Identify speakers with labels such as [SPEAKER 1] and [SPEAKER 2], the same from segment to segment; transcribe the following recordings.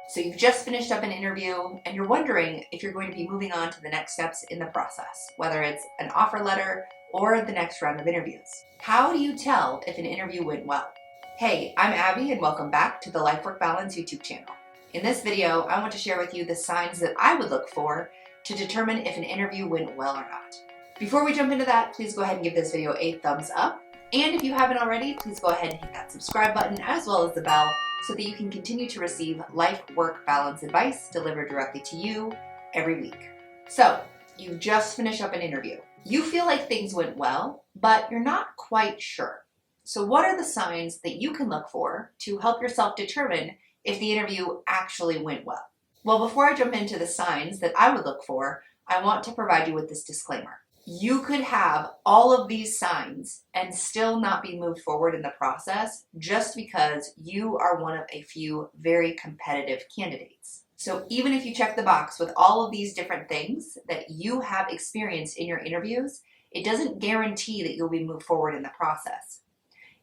[SPEAKER 1] So you've just finished up an interview and you're wondering if you're going to be moving on to the next steps in the process, whether it's an offer letter or the next round of interviews. How do you tell if an interview went well? Hey, I'm Abby and welcome back to the Life Work Balance YouTube channel. In this video, I want to share with you the signs that I would look for to determine if an interview went well or not. Before we jump into that, please go ahead and give this video a thumbs up. And if you haven't already, please go ahead and hit that subscribe button as well as the bell so that you can continue to receive life work balance advice delivered directly to you every week. So, you've just finished up an interview. You feel like things went well, but you're not quite sure. So what are the signs that you can look for to help yourself determine if the interview actually went well? Well, before I jump into the signs that I would look for, I want to provide you with this disclaimer. You could have all of these signs and still not be moved forward in the process just because you are one of a few very competitive candidates. So even if you check the box with all of these different things that you have experienced in your interviews, it doesn't guarantee that you'll be moved forward in the process.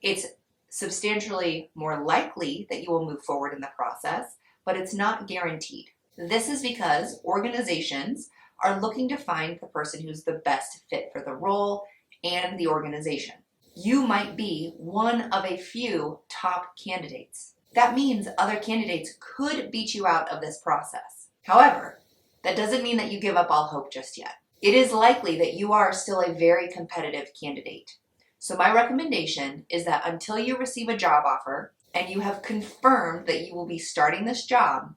[SPEAKER 1] It's substantially more likely that you will move forward in the process, but it's not guaranteed. This is because organizations are looking to find the person who's the best fit for the role and the organization. You might be one of a few top candidates. That means other candidates could beat you out of this process. However, that doesn't mean that you give up all hope just yet. It is likely that you are still a very competitive candidate. So my recommendation is that until you receive a job offer and you have confirmed that you will be starting this job,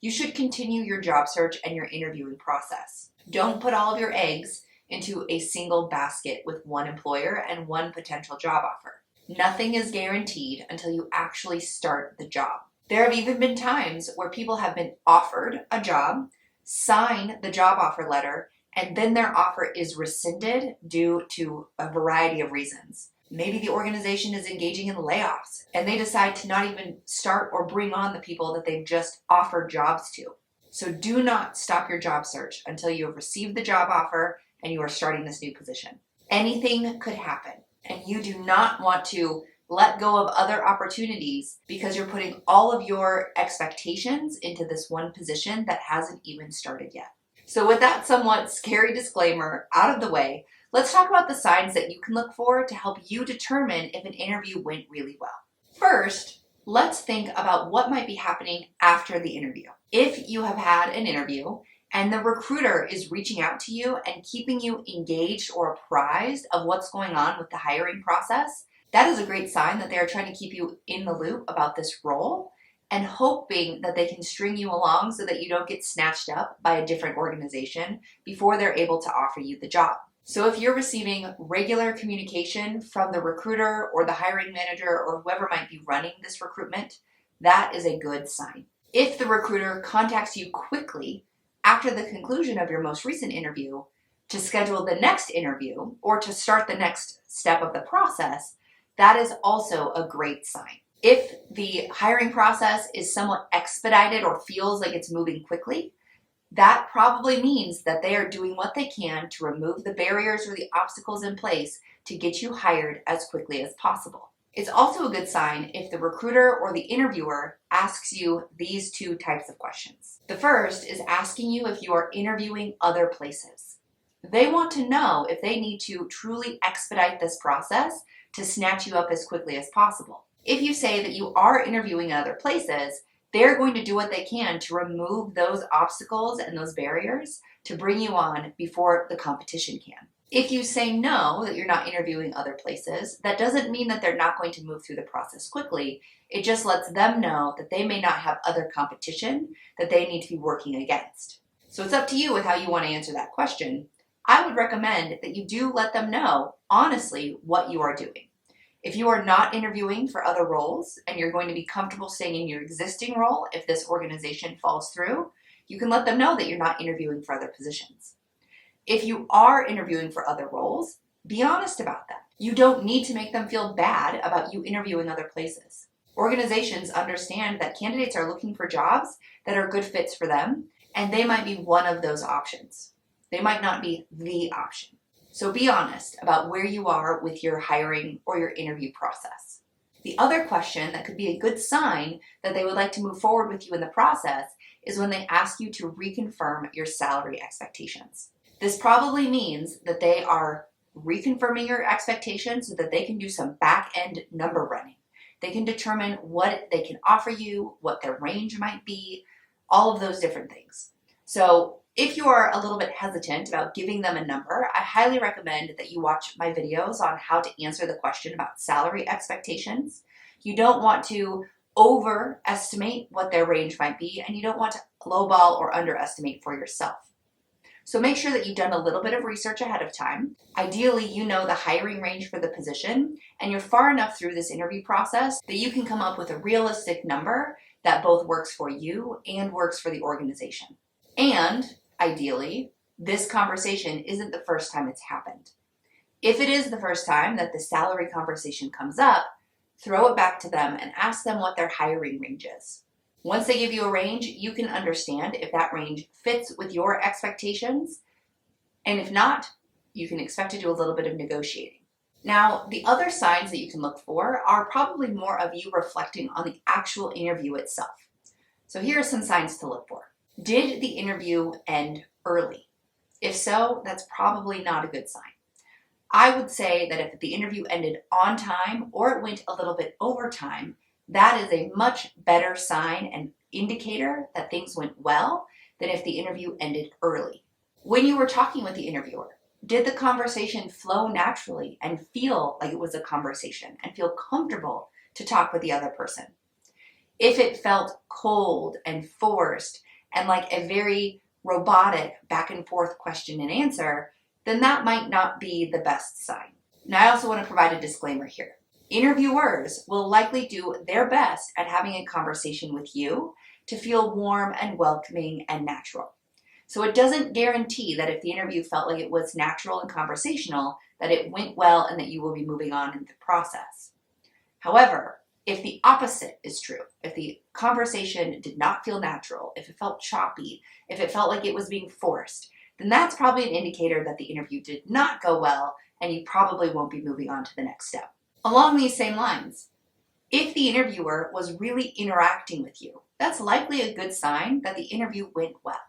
[SPEAKER 1] you should continue your job search and your interviewing process. Don't put all of your eggs into a single basket with one employer and one potential job offer. Nothing is guaranteed until you actually start the job. There have even been times where people have been offered a job, sign the job offer letter, and then their offer is rescinded due to a variety of reasons. Maybe the organization is engaging in layoffs and they decide to not even start or bring on the people that they've just offered jobs to. So do not stop your job search until you have received the job offer and you are starting this new position. Anything could happen, and you do not want to let go of other opportunities because you're putting all of your expectations into this one position that hasn't even started yet. So with that somewhat scary disclaimer out of the way, let's talk about the signs that you can look for to help you determine if an interview went really well. First, let's think about what might be happening after the interview. If you have had an interview and the recruiter is reaching out to you and keeping you engaged or apprised of what's going on with the hiring process, that is a great sign that they are trying to keep you in the loop about this role and hoping that they can string you along so that you don't get snatched up by a different organization before they're able to offer you the job. So if you're receiving regular communication from the recruiter or the hiring manager or whoever might be running this recruitment, that is a good sign. If the recruiter contacts you quickly after the conclusion of your most recent interview to schedule the next interview or to start the next step of the process, that is also a great sign. If the hiring process is somewhat expedited or feels like it's moving quickly, that probably means that they are doing what they can to remove the barriers or the obstacles in place to get you hired as quickly as possible. It's also a good sign if the recruiter or the interviewer asks you these two types of questions. The first is asking you if you are interviewing other places. They want to know if they need to truly expedite this process to snatch you up as quickly as possible. If you say that you are interviewing in other places, they're going to do what they can to remove those obstacles and those barriers to bring you on before the competition can. If you say no, that you're not interviewing other places, that doesn't mean that they're not going to move through the process quickly. It just lets them know that they may not have other competition that they need to be working against. So it's up to you with how you want to answer that question. I would recommend that you do let them know honestly what you are doing. If you are not interviewing for other roles and you're going to be comfortable staying in your existing role if this organization falls through, you can let them know that you're not interviewing for other positions. If you are interviewing for other roles, be honest about that. You don't need to make them feel bad about you interviewing other places. Organizations understand that candidates are looking for jobs that are good fits for them, and they might be one of those options. They might not be the option. So be honest about where you are with your hiring or your interview process. The other question that could be a good sign that they would like to move forward with you in the process is when they ask you to reconfirm your salary expectations. This probably means that they are reconfirming your expectations so that they can do some back-end number running. They can determine what they can offer you, what their range might be, all of those different things. So if you are a little bit hesitant about giving them a number, I highly recommend that you watch my videos on how to answer the question about salary expectations. You don't want to overestimate what their range might be, and you don't want to lowball or underestimate for yourself. So make sure that you've done a little bit of research ahead of time. Ideally, you know the hiring range for the position, and you're far enough through this interview process that you can come up with a realistic number that both works for you and works for the organization. And ideally, this conversation isn't the first time it's happened. If it is the first time that the salary conversation comes up, throw it back to them and ask them what their hiring range is. Once they give you a range, you can understand if that range fits with your expectations, and if not, you can expect to do a little bit of negotiating. Now, the other signs that you can look for are probably more of you reflecting on the actual interview itself. So here are some signs to look for. Did the interview end early? If so, that's probably not a good sign. I would say that if the interview ended on time or it went a little bit over time, that is a much better sign and indicator that things went well than if the interview ended early. When you were talking with the interviewer, did the conversation flow naturally and feel like it was a conversation and feel comfortable to talk with the other person? If it felt cold and forced and like a very robotic back and forth question and answer, then that might not be the best sign. Now, I also want to provide a disclaimer here. Interviewers will likely do their best at having a conversation with you to feel warm and welcoming and natural. So it doesn't guarantee that if the interview felt like it was natural and conversational, that it went well and that you will be moving on in the process. However, if the opposite is true, if the conversation did not feel natural, if it felt choppy, if it felt like it was being forced, then that's probably an indicator that the interview did not go well and you probably won't be moving on to the next step. Along these same lines, if the interviewer was really interacting with you, that's likely a good sign that the interview went well.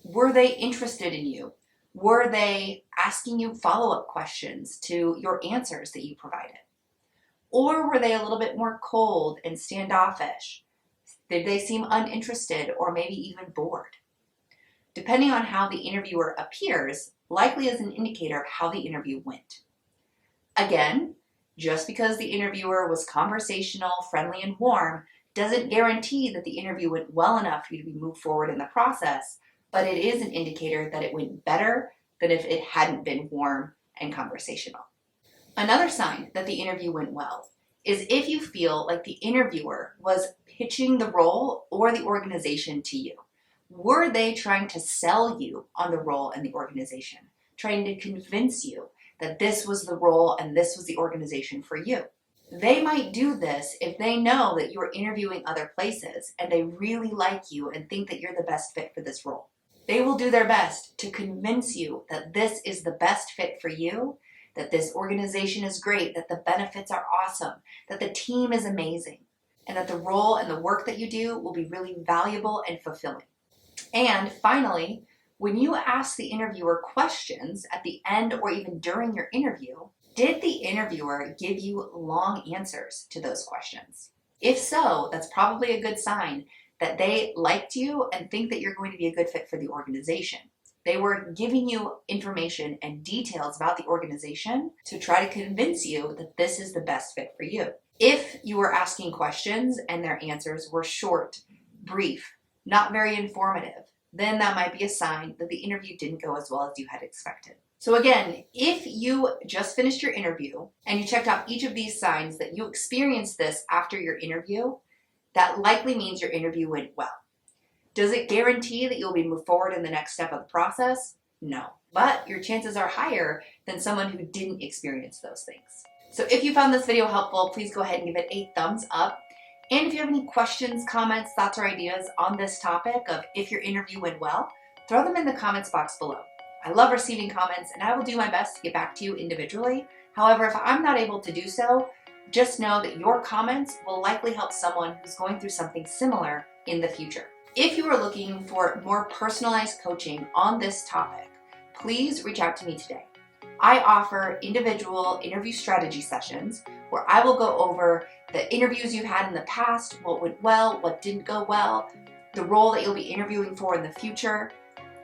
[SPEAKER 1] Were they interested in you? Were they asking you follow-up questions to your answers that you provided? Or were they a little bit more cold and standoffish? Did they seem uninterested or maybe even bored? Depending on how the interviewer appears, likely is an indicator of how the interview went. Again, just because the interviewer was conversational, friendly, and warm doesn't guarantee that the interview went well enough for you to be moved forward in the process, but it is an indicator that it went better than if it hadn't been warm and conversational. Another sign that the interview went well is if you feel like the interviewer was pitching the role or the organization to you. Were they trying to sell you on the role and the organization, trying to convince you that this was the role and this was the organization for you? They might do this if they know that you're interviewing other places and they really like you and think that you're the best fit for this role. They will do their best to convince you that this is the best fit for you, that this organization is great, that the benefits are awesome, that the team is amazing, and that the role and the work that you do will be really valuable and fulfilling. And finally, when you ask the interviewer questions at the end or even during your interview, did the interviewer give you long answers to those questions? If so, that's probably a good sign that they liked you and think that you're going to be a good fit for the organization. They were giving you information and details about the organization to try to convince you that this is the best fit for you. If you were asking questions and their answers were short, brief, not very informative, then that might be a sign that the interview didn't go as well as you had expected. So again, if you just finished your interview and you checked off each of these signs that you experienced this after your interview, that likely means your interview went well. Does it guarantee that you'll be moved forward in the next step of the process? No, but your chances are higher than someone who didn't experience those things. So if you found this video helpful, please go ahead and give it a thumbs up. And if you have any questions, comments, thoughts, or ideas on this topic of if your interview went well, throw them in the comments box below. I love receiving comments and I will do my best to get back to you individually. However, if I'm not able to do so, Just know that your comments will likely help someone who's going through something similar in the future. If you are looking for more personalized coaching on this topic, please reach out to me today. I offer individual interview strategy sessions where I will go over the interviews you've had in the past, what went well, what didn't go well, the role that you'll be interviewing for in the future,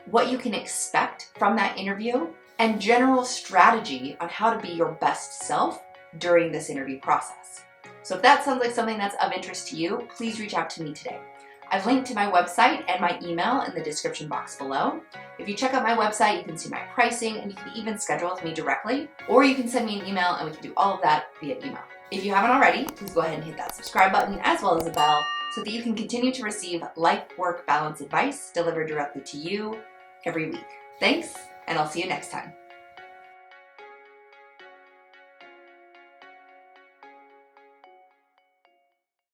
[SPEAKER 1] what you can expect from that interview, and general strategy on how to be your best self during this interview process. So if that sounds like something that's of interest to you, please reach out to me today. I've linked to my website and my email in the description box below. If you check out my website, you can see my pricing and you can even schedule with me directly, or you can send me an email and we can do all of that via email. If you haven't already, please go ahead and hit that subscribe button as well as the bell so that you can continue to receive life-work balance advice delivered directly to you every week. Thanks, and I'll see you next time.